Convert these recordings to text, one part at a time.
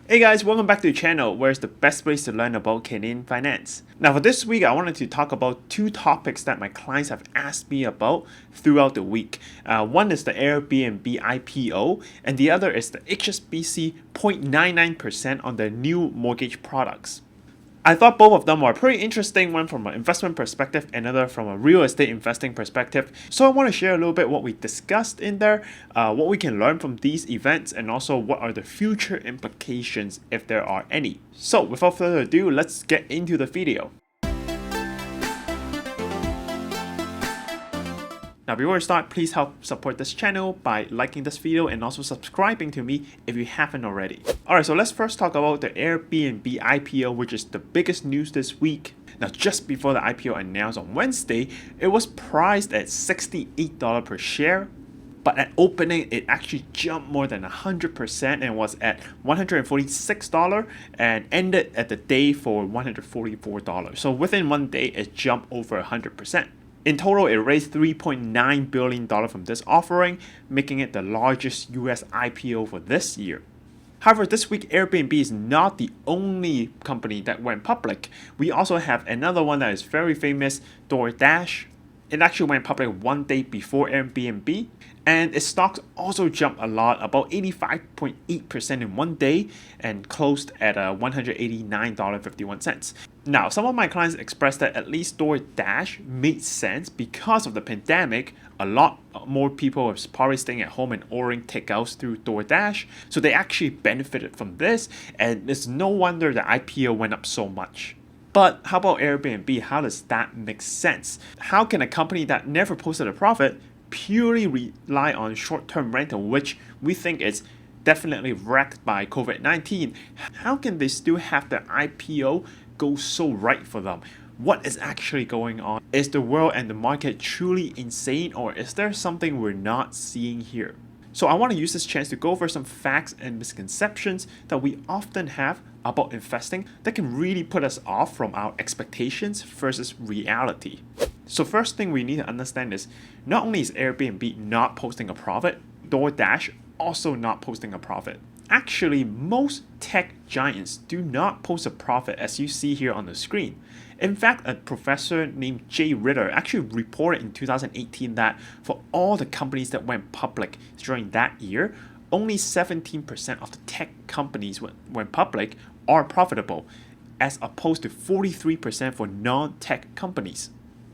Hey guys, welcome back to the channel where it's the best place to learn about Canadian finance. Now for this week, I wanted to talk about two topics that my clients have asked me about throughout the week. One is the Airbnb IPO and the other is the HSBC 0.99% on the new mortgage products. I thought both of them were pretty interesting, one from an investment perspective, another from a real estate investing perspective. So I want to share a little bit what we discussed in there, what we can learn from these events, and also what are the future implications if there are any. So without further ado, let's get into the video. Now before we start, please help support this channel by liking this video and also subscribing to me if you haven't already. Alright, so let's first talk about the Airbnb IPO, which is the biggest news this week. Now just before the IPO announced on Wednesday, it was priced at $68 per share. But at opening, it actually jumped more than 100% and was at $146 and ended at the day for $144. So within one day, it jumped over 100%. In total, it raised $3.9 billion from this offering, making it the largest US IPO for this year. However, this week, Airbnb is not the only company that went public. We also have another one that is very famous, DoorDash. It actually went public one day before Airbnb, and its stocks also jumped a lot, about 85.8% in one day, and closed at $189.51. Now, some of my clients expressed that at least DoorDash made sense because of the pandemic. A lot more people are probably staying at home and ordering takeouts through DoorDash, so they actually benefited from this, and it's no wonder the IPO went up so much. But how about Airbnb? How does that make sense? How can a company that never posted a profit purely rely on short-term rental, which we think is definitely wrecked by COVID-19? How can they still have the IPO go so right for them? What is actually going on? Is the world and the market truly insane, or is there something we're not seeing here? So I want to use this chance to go over some facts and misconceptions that we often have about investing that can really put us off from our expectations versus reality. So first thing we need to understand is not only is Airbnb not posting a profit, DoorDash also not posting a profit. Actually, most tech giants do not post a profit as you see here on the screen. In fact, a professor named Jay Ritter actually reported in 2018 that for all the companies that went public during that year, only 17% of the tech companies went public are profitable, as opposed to 43% for non-tech companies.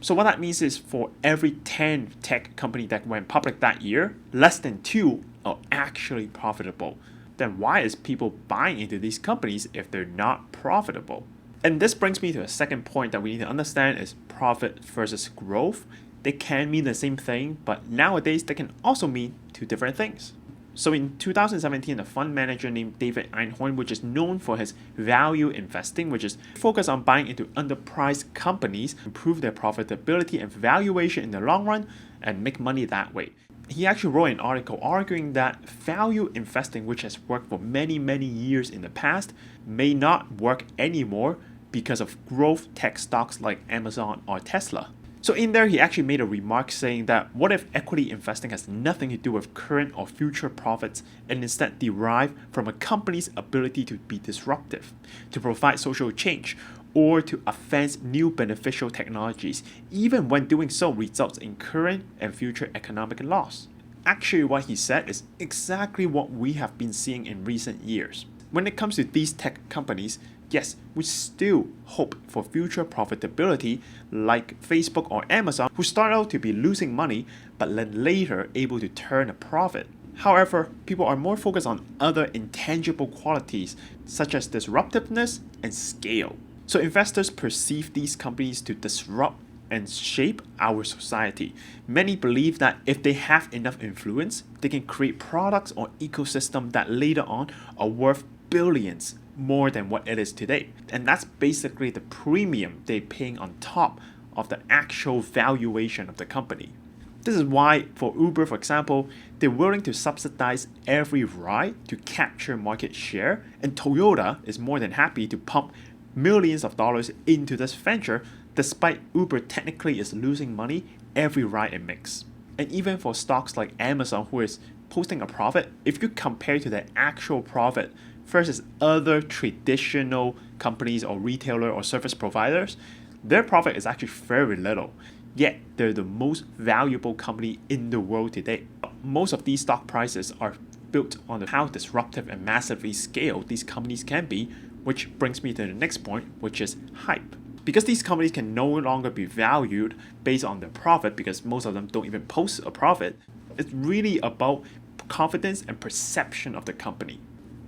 So what that means is for every 10 tech company that went public that year, less than 2 are actually profitable. Then why is people buying into these companies if they're not profitable? And this brings me to a second point that we need to understand is profit versus growth. They can mean the same thing, but nowadays they can also mean two different things. So in 2017, a fund manager named David Einhorn, which is known for his value investing, which is focused on buying into underpriced companies, improve their profitability and valuation in the long run, and make money that way. He actually wrote an article arguing that value investing, which has worked for many years in the past, may not work anymore because of growth tech stocks like Amazon or Tesla. So in there, he actually made a remark saying that what if equity investing has nothing to do with current or future profits and instead derive from a company's ability to be disruptive, to provide social change, or to advance new beneficial technologies, even when doing so results in current and future economic loss. Actually, what he said is exactly what we have been seeing in recent years. When it comes to these tech companies, yes, we still hope for future profitability like Facebook or Amazon, who start out to be losing money, but then later able to turn a profit. However, people are more focused on other intangible qualities such as disruptiveness and scale. So investors perceive these companies to disrupt and shape our society. Many believe that if they have enough influence, they can create products or ecosystem that later on are worth billions more than what it is today. And that's basically the premium they're paying on top of the actual valuation of the company. This is why for Uber, for example, they're willing to subsidize every ride to capture market share, and Toyota is more than happy to pump millions of dollars into this venture despite Uber technically is losing money every ride it makes. And even for stocks like Amazon, who is posting a profit, if you compare to the actual profit versus other traditional companies or retailer or service providers, their profit is actually very little. Yet they're the most valuable company in the world today. Most of these stock prices are built on how disruptive and massively scaled these companies can be, which brings me to the next point, which is hype. Because these companies can no longer be valued based on their profit, because most of them don't even post a profit, it's really about confidence and perception of the company.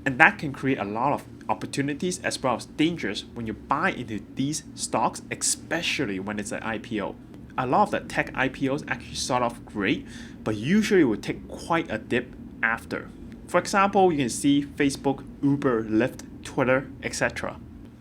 And that can create a lot of opportunities as well as dangers when you buy into these stocks, especially when it's an IPO. A lot of the tech IPOs actually start off great, but usually will take quite a dip after. For example, you can see Facebook, Uber, Lyft, Twitter, etc.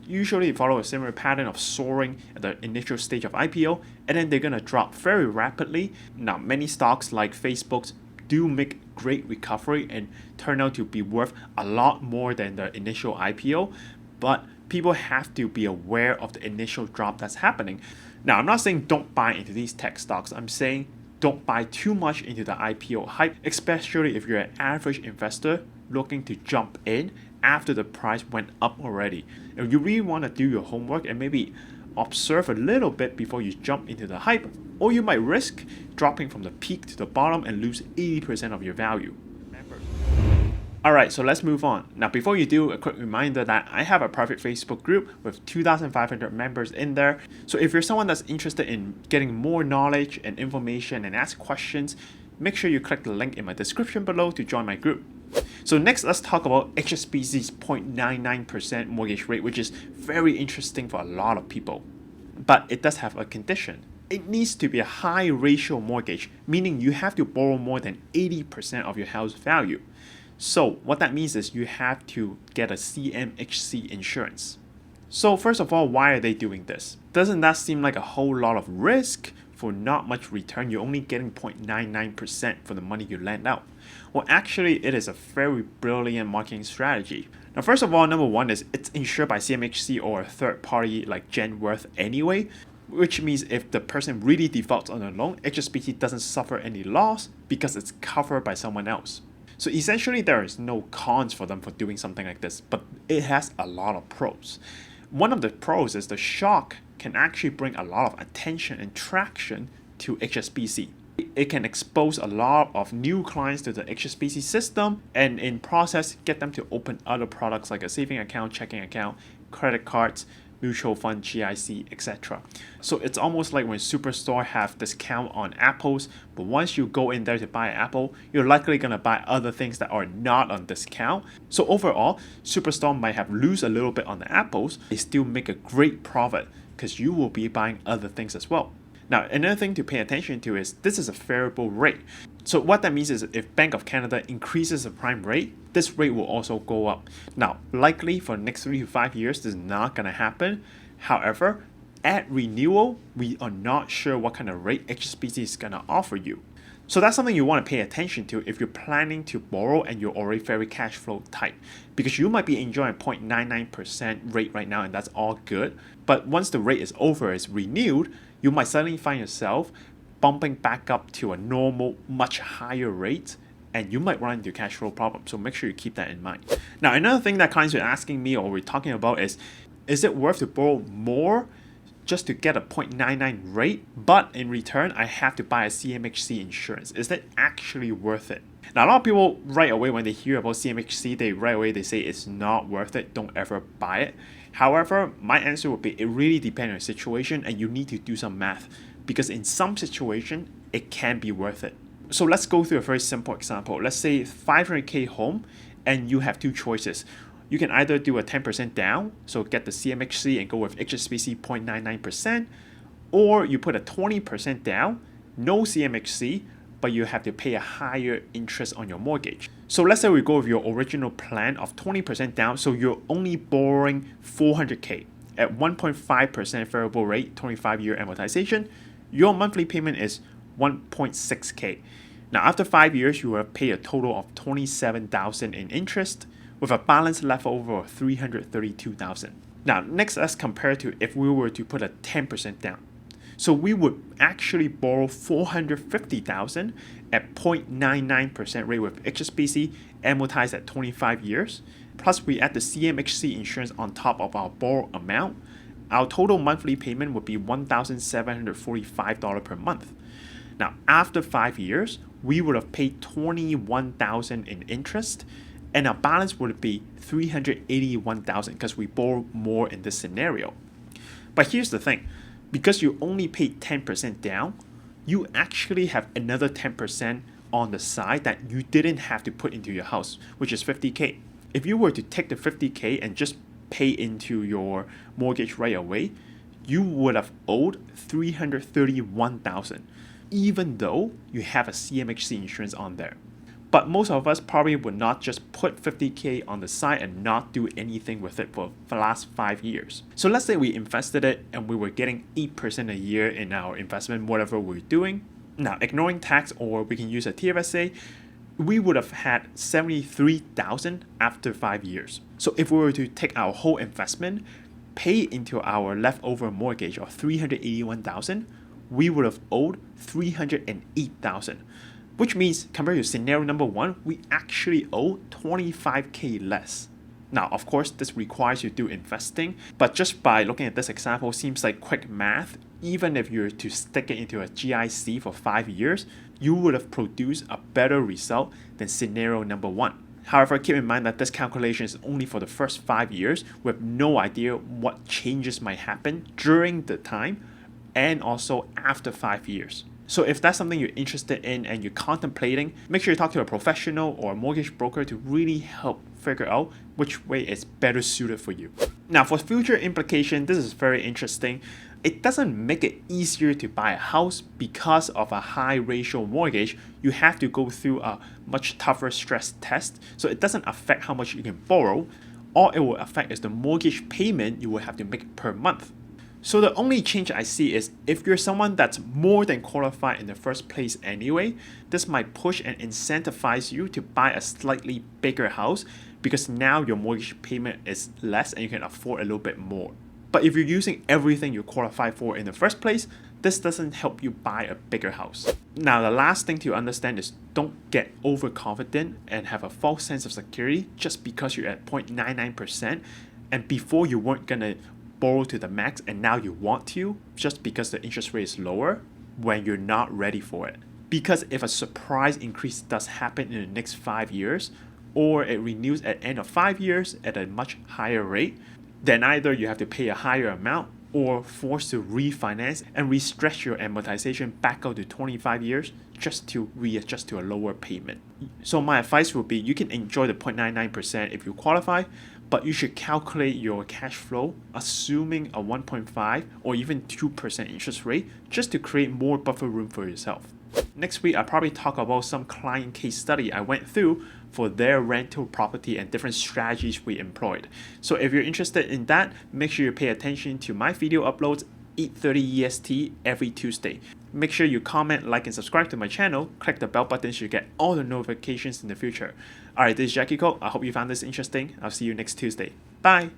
Usually follow a similar pattern of soaring at the initial stage of IPO, and then they're going to drop very rapidly. Now, many stocks like Facebook's do make great recovery and turn out to be worth a lot more than the initial IPO, but people have to be aware of the initial drop that's happening. Now, I'm not saying don't buy into these tech stocks. I'm saying don't buy too much into the IPO hype, especially if you're an average investor looking to jump in after the price went up already. If you really want to do your homework and maybe observe a little bit before you jump into the hype, or you might risk dropping from the peak to the bottom and lose 80% of your value. Alright, so let's move on. Now, before you do, a quick reminder that I have a private Facebook group with 2,500 members in there. So if you're someone that's interested in getting more knowledge and information and ask questions, make sure you click the link in my description below to join my group. So next, let's talk about HSBC's 0.99% mortgage rate, which is very interesting for a lot of people. But it does have a condition. It needs to be a high ratio mortgage, meaning you have to borrow more than 80% of your house value. So what that means is you have to get a CMHC insurance. So first of all, why are they doing this? Doesn't that seem like a whole lot of risk for not much return? You're only getting 0.99% for the money you lend out. Well, actually, it is a very brilliant marketing strategy. Now, first of all, number one is it's insured by CMHC or a third party like Genworth anyway, which means if the person really defaults on the loan, HSBC doesn't suffer any loss because it's covered by someone else. So essentially, there is no cons for them for doing something like this, but it has a lot of pros. One of the pros is the shock can actually bring a lot of attention and traction to HSBC. It can expose a lot of new clients to the HSBC system and in process get them to open other products like a saving account, checking account, credit cards, mutual fund, GIC, etc. So it's almost like when Superstore have discount on apples, but once you go in there to buy an apple, you're likely going to buy other things that are not on discount. So overall, Superstore might have lose a little bit on the apples, they still make a great profit because you will be buying other things as well. Now, another thing to pay attention to is this is a variable rate. So what that means is if Bank of Canada increases the prime rate, this rate will also go up. Now, likely for the next 3 to 5 years, this is not going to happen. However, at renewal, we are not sure what kind of rate HSBC is going to offer you. So that's something you want to pay attention to if you're planning to borrow and you're already very cash flow tight, because you might be enjoying a 0.99% rate right now and that's all good. But once the rate is over, it's renewed, you might suddenly find yourself bumping back up to a normal, much higher rate, and you might run into cash flow problems. So make sure you keep that in mind. Now, another thing that clients are asking me or we're talking about is it worth to borrow more just to get a 0.99 rate, but in return, I have to buy a CMHC insurance? Is that actually worth it? Now, a lot of people right away when they hear about CMHC, they say it's not worth it, don't ever buy it. However, my answer would be it really depends on your situation and you need to do some math because in some situation, it can be worth it. So let's go through a very simple example. Let's say 500K home and you have two choices. You can either do a 10% down, so get the CMHC and go with HSBC 0.99%, or you put a 20% down, no CMHC, but you have to pay a higher interest on your mortgage. So let's say we go with your original plan of 20% down, so you're only borrowing 400K at 1.5% variable rate, 25-year amortization. Your monthly payment is 1.6K. Now, after 5 years, you will pay a total of 27,000 in interest, with a balance left over of 332,000. Now, next, let's compare to if we were to put a 10% down. So we would actually borrow 450,000 at 0.99% rate with HSBC, amortized at 25 years, plus we add the CMHC insurance on top of our borrowed amount, our total monthly payment would be $1,745 per month. Now, after 5 years, we would have paid $21,000 in interest, and our balance would be $381,000 because we borrowed more in this scenario. But here's the thing, because you only paid 10% down, you actually have another 10% on the side that you didn't have to put into your house, which is $50K. If you were to take the $50K and just pay into your mortgage right away, you would have owed $331,000, even though you have a CMHC insurance on there. But most of us probably would not just put $50K on the side and not do anything with it for the last 5 years. So let's say we invested it and we were getting 8% a year in our investment, whatever we're doing. Now, ignoring tax, or we can use a TFSA, we would have had $73,000 after 5 years. So if we were to take our whole investment, pay into our leftover mortgage of $381,000, we would have owed $308,000. Which means, compared to scenario number 1, we actually owe $25K less. Now, of course, this requires you to do investing, but just by looking at this example, seems like quick math. Even if you were to stick it into a GIC for 5 years, you would have produced a better result than scenario number 1. However, keep in mind that this calculation is only for the first 5 years. We have no idea what changes might happen during the time and also after 5 years. So if that's something you're interested in and you're contemplating, make sure you talk to a professional or a mortgage broker to really help figure out which way is better suited for you. Now, for future implication, this is very interesting. It doesn't make it easier to buy a house because of a high ratio mortgage. You have to go through a much tougher stress test, so it doesn't affect how much you can borrow. All it will affect is the mortgage payment you will have to make per month. So the only change I see is if you're someone that's more than qualified in the first place anyway, this might push and incentivize you to buy a slightly bigger house because now your mortgage payment is less and you can afford a little bit more. But if you're using everything you qualify for in the first place, this doesn't help you buy a bigger house. Now, the last thing to understand is don't get overconfident and have a false sense of security just because you're at 0.99% and before you weren't gonna borrow to the max and now you want to just because the interest rate is lower when you're not ready for it. Because if a surprise increase does happen in the next 5 years, or it renews at the end of 5 years at a much higher rate, then either you have to pay a higher amount or forced to refinance and re-stretch your amortization back out to 25 years just to readjust to a lower payment. So my advice would be you can enjoy the 0.99% if you qualify, but you should calculate your cash flow assuming a 1.5 or even 2% interest rate just to create more buffer room for yourself. Next week, I'll probably talk about some client case study I went through for their rental property and different strategies we employed. So if you're interested in that, make sure you pay attention to my video uploads 8:30 EST every Tuesday. Make sure you comment, like, and subscribe to my channel. Click the bell button so you get all the notifications in the future. Alright, this is Jacky. I hope you found this interesting. I'll see you next Tuesday. Bye!